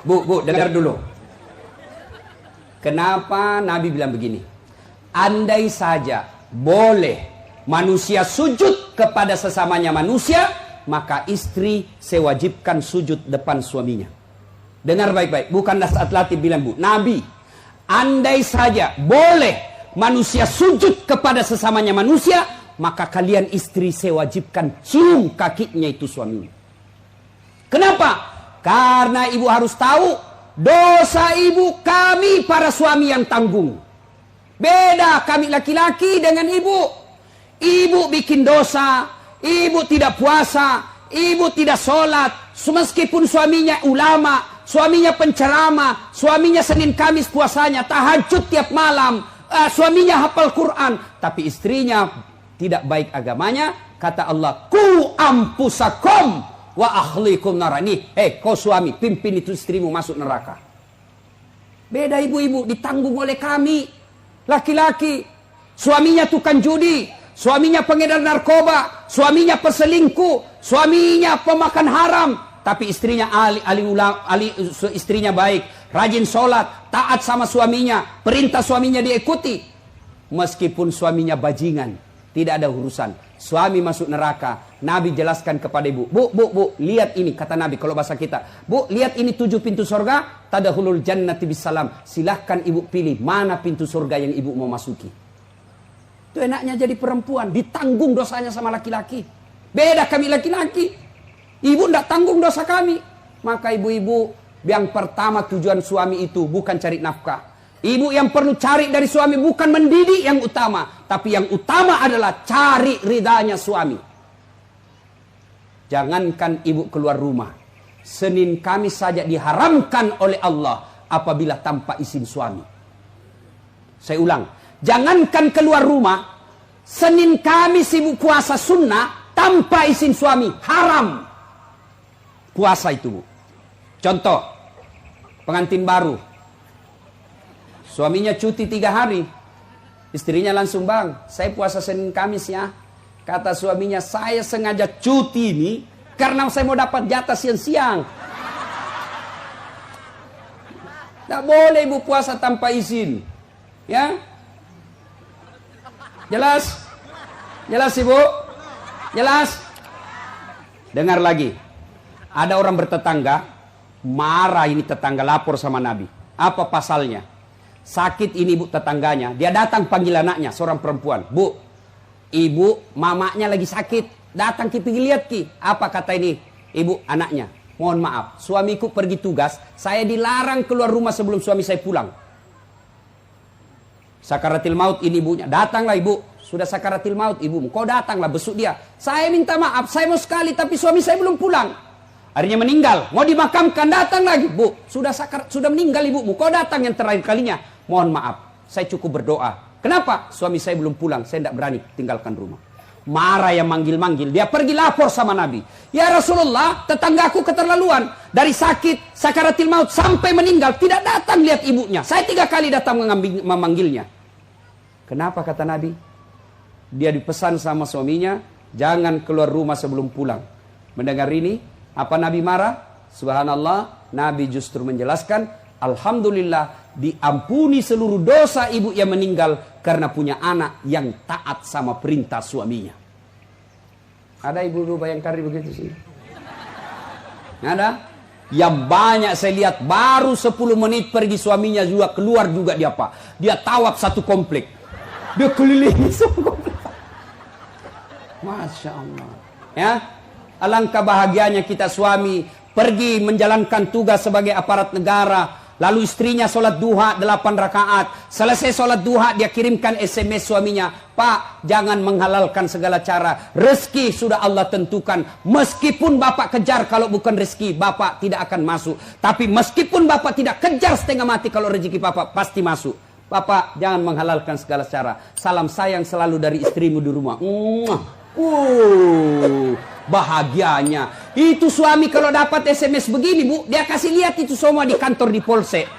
Bu, dengar dulu. Kenapa Nabi bilang begini? Andai saja boleh manusia sujud kepada sesamanya manusia, maka istri sewajibkan sujud depan suaminya. Dengar baik-baik, bukanlah saat latih bilang bu. Nabi, andai saja boleh manusia sujud kepada sesamanya manusia, maka kalian istri sewajibkan cium kakinya itu suaminya. Kenapa? Karena ibu harus tahu, dosa ibu kami para suami yang tanggung. Beda kami laki-laki dengan ibu. Ibu bikin dosa, ibu tidak puasa, ibu tidak sholat, meskipun suaminya ulama, suaminya penceramah, suaminya Senin Kamis puasanya, tahajud tiap malam, suaminya hafal Quran, tapi istrinya tidak baik agamanya. Kata Allah, ku ampusakum wa ahlikum narani. Kau suami, pimpin itu istrimu masuk neraka. Beda ibu-ibu, ditanggung oleh kami laki-laki. Suaminya tukang judi, suaminya pengedar narkoba, suaminya peselingkuh, suaminya pemakan haram, tapi istrinya istrinya baik, rajin sholat, taat sama suaminya, perintah suaminya diikuti. Meskipun suaminya bajingan, tidak ada urusan. Suami masuk neraka. Nabi jelaskan kepada ibu, bu, lihat ini, kata Nabi kalau bahasa kita, bu, lihat ini 7 pintu surga, tadkhulul jannati bisalam. Silahkan ibu pilih mana pintu surga yang ibu mau masuki. Itu enaknya jadi perempuan, ditanggung dosanya sama laki-laki. Beda kami laki-laki, ibu tidak tanggung dosa kami. Maka ibu-ibu, yang pertama tujuan suami itu bukan cari nafkah. Ibu yang perlu cari dari suami bukan mendidik yang utama, tapi yang utama adalah cari ridhanya suami. Jangankan ibu keluar rumah, Senin Kamis saja diharamkan oleh Allah apabila tanpa izin suami. Saya ulang, jangankan keluar rumah, Senin Kamis ibu puasa sunnah tanpa izin suami, haram puasa itu bu. Contoh, pengantin baru, suaminya cuti 3 hari, istrinya langsung, bang, saya puasa Senin Kamis ya. Kata suaminya, saya sengaja cuti ini karena saya mau dapat jatah siang-siang. Tidak boleh ibu puasa tanpa izin, ya. Jelas? Jelas ibu? Jelas? Dengar lagi. Ada orang bertetangga, marah ini tetangga, lapor sama Nabi. Apa pasalnya? Sakit ini ibu tetangganya, dia datang panggil anaknya, seorang perempuan. Bu, ibu mamanya lagi sakit, datang ki pergi lihat ki. Apa kata ini ibu anaknya? Mohon maaf, suamiku pergi tugas, saya dilarang keluar rumah sebelum suami saya pulang. Sakaratil maut ini ibunya, datanglah ibu, sudah sakaratil maut ibumu, kau datanglah besuk dia. Saya minta maaf, saya mau sekali tapi suami saya belum pulang. Akhirnya meninggal, mau dimakamkan, datang lagi. Bu, sudah meninggal ibumu, kau datang yang terakhir kalinya. Mohon maaf, saya cukup berdoa. Kenapa? Suami saya belum pulang, saya tidak berani tinggalkan rumah. Marah yang manggil-manggil, dia pergi lapor sama Nabi. Ya Rasulullah, tetanggaku keterlaluan. Dari sakit, sakaratil maut, sampai meninggal, tidak datang lihat ibunya. Saya 3 kali datang memanggilnya. Kenapa kata Nabi? Dia dipesan sama suaminya, jangan keluar rumah sebelum pulang. Mendengar ini, apa Nabi marah? Subhanallah, Nabi justru menjelaskan, alhamdulillah diampuni seluruh dosa ibu yang meninggal karena punya anak yang taat sama perintah suaminya. Ada ibu-ibu Bayangkari begitu sih? Ada? Yang banyak saya lihat baru 10 menit pergi suaminya juga keluar juga dia apa? Dia tawaf satu komplek. Dia keliling satu komplek. Masya Allah. Ya, alangkah bahagianya kita suami pergi menjalankan tugas sebagai aparat negara. Lalu istrinya sholat duha 8 rakaat. Selesai sholat duha dia kirimkan SMS suaminya. Pak, jangan menghalalkan segala cara. Rezeki sudah Allah tentukan. Meskipun bapak kejar kalau bukan rezeki, bapak tidak akan masuk. Tapi meskipun bapak tidak kejar setengah mati, kalau rezeki bapak pasti masuk. Bapak jangan menghalalkan segala cara. Salam sayang selalu dari istrimu di rumah. Bahagianya itu suami kalau dapat SMS begini bu, dia kasih lihat itu semua di kantor di polsek.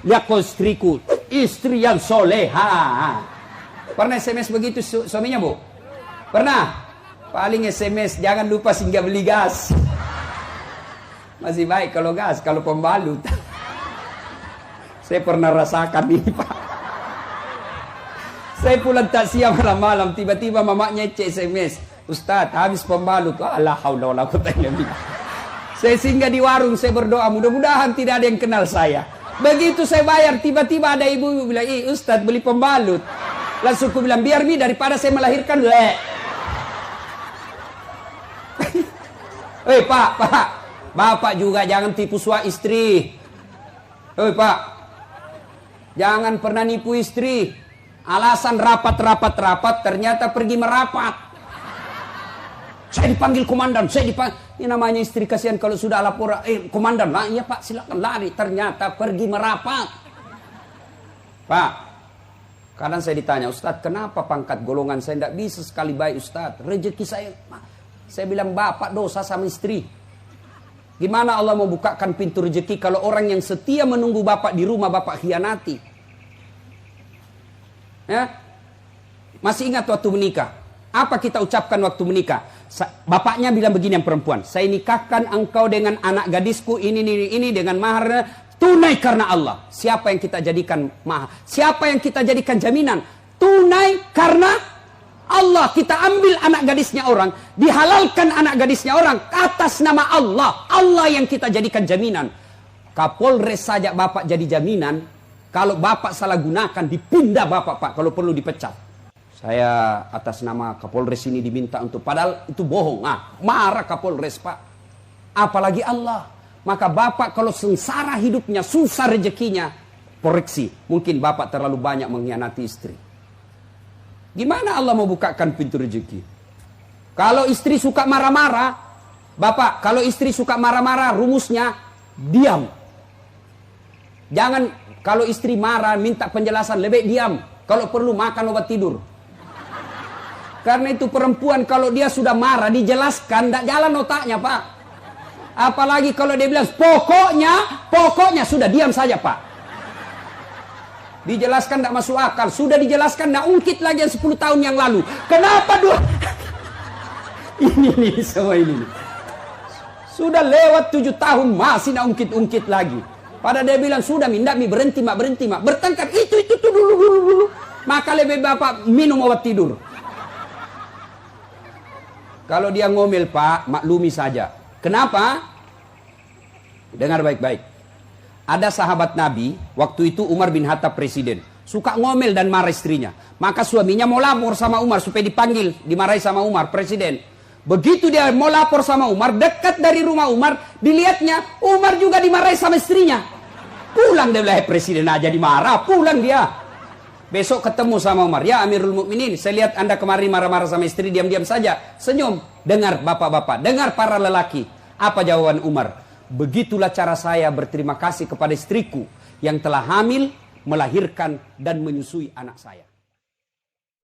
Lihat kau istriku, istri yang soleha. Pernah SMS begitu suaminya bu? Pernah? Paling SMS jangan lupa singgah beli gas. Masih baik kalau gas, kalau pembalut. Saya pernah rasakan ini, Pak. Saya pulang takziah malam-malam, tiba-tiba mamanya SMS, Ustadz, habis pembalut. La haula wala quwwata illa billah. Saya singgah di warung, saya berdoa, mudah-mudahan tidak ada yang kenal saya. Begitu saya bayar, tiba-tiba ada ibu bilang, Ustadz beli pembalut. Langsung aku bilang, biar mi daripada saya melahirkan. Pak, Bapak juga jangan tipu suami istri. Pak, jangan pernah nipu istri. Alasan rapat, ternyata pergi merapat. Saya dipanggil komandan, ini namanya istri kasihan kalau sudah lapor, komandan, lah iya Pak, silakan lari. Ternyata pergi merapat. Pak, kadang saya ditanya, Ustadz kenapa pangkat golongan saya tidak bisa sekali baik Ustadz? Rezeki saya bilang Bapak dosa sama istri. Gimana Allah mau bukakan pintu rezeki kalau orang yang setia menunggu Bapak di rumah Bapak khianati? Ya? Masih ingat waktu menikah? Apa kita ucapkan waktu menikah? Bapaknya bilang begini yang perempuan, saya nikahkan engkau dengan anak gadisku ini dengan mahar tunai karena Allah. Siapa yang kita jadikan mahar? Siapa yang kita jadikan jaminan? Tunai karena Allah. Kita ambil anak gadisnya orang, dihalalkan anak gadisnya orang atas nama Allah. Allah yang kita jadikan jaminan. Kapolres saja Bapak jadi jaminan. Kalau Bapak salah gunakan, dipindah Bapak, Pak. Kalau perlu dipecat. Saya atas nama Kapolres ini diminta untuk, padahal itu bohong. Marah Kapolres, Pak. Apalagi Allah. Maka Bapak kalau sengsara hidupnya, susah rezekinya, koreksi. Mungkin Bapak terlalu banyak mengkhianati istri. Gimana Allah mau bukakan pintu rezeki? Kalau istri suka marah-marah, Bapak, kalau istri suka marah-marah, rumusnya diam. Jangan, kalau istri marah, minta penjelasan, lebih diam. Kalau perlu makan obat tidur. Karena itu perempuan kalau dia sudah marah, dijelaskan, tidak jalan otaknya, Pak. Apalagi kalau dia bilang, pokoknya, sudah diam saja, Pak. Dijelaskan tidak masuk akal. Sudah dijelaskan, tidak ungkit lagi yang 10 tahun yang lalu. Kenapa dua? ini semua ini. Sudah lewat 7 tahun, masih tidak ungkit-ungkit lagi. Pada dia bilang, sudah minta berhenti mak. Bertengkar, itu dulu. Maka lebih Bapak minum obat tidur. Kalau dia ngomel, Pak, maklumi saja. Kenapa? Dengar baik-baik. Ada sahabat Nabi, waktu itu Umar bin Khattab presiden. Suka ngomel dan marah istrinya. Maka suaminya mau lapor sama Umar supaya dipanggil, dimarahi sama Umar, presiden. Begitu dia mau lapor sama Umar, dekat dari rumah Umar, dilihatnya Umar juga dimarahi sama istrinya. Pulang dia bilang, presiden aja dimarah, pulang dia. Besok ketemu sama Umar, ya Amirul Mukminin, saya lihat Anda kemarin marah-marah sama istri, diam-diam saja. Senyum, dengar bapak-bapak, dengar para lelaki. Apa jawaban Umar? Begitulah cara saya berterima kasih kepada istriku yang telah hamil, melahirkan, dan menyusui anak saya.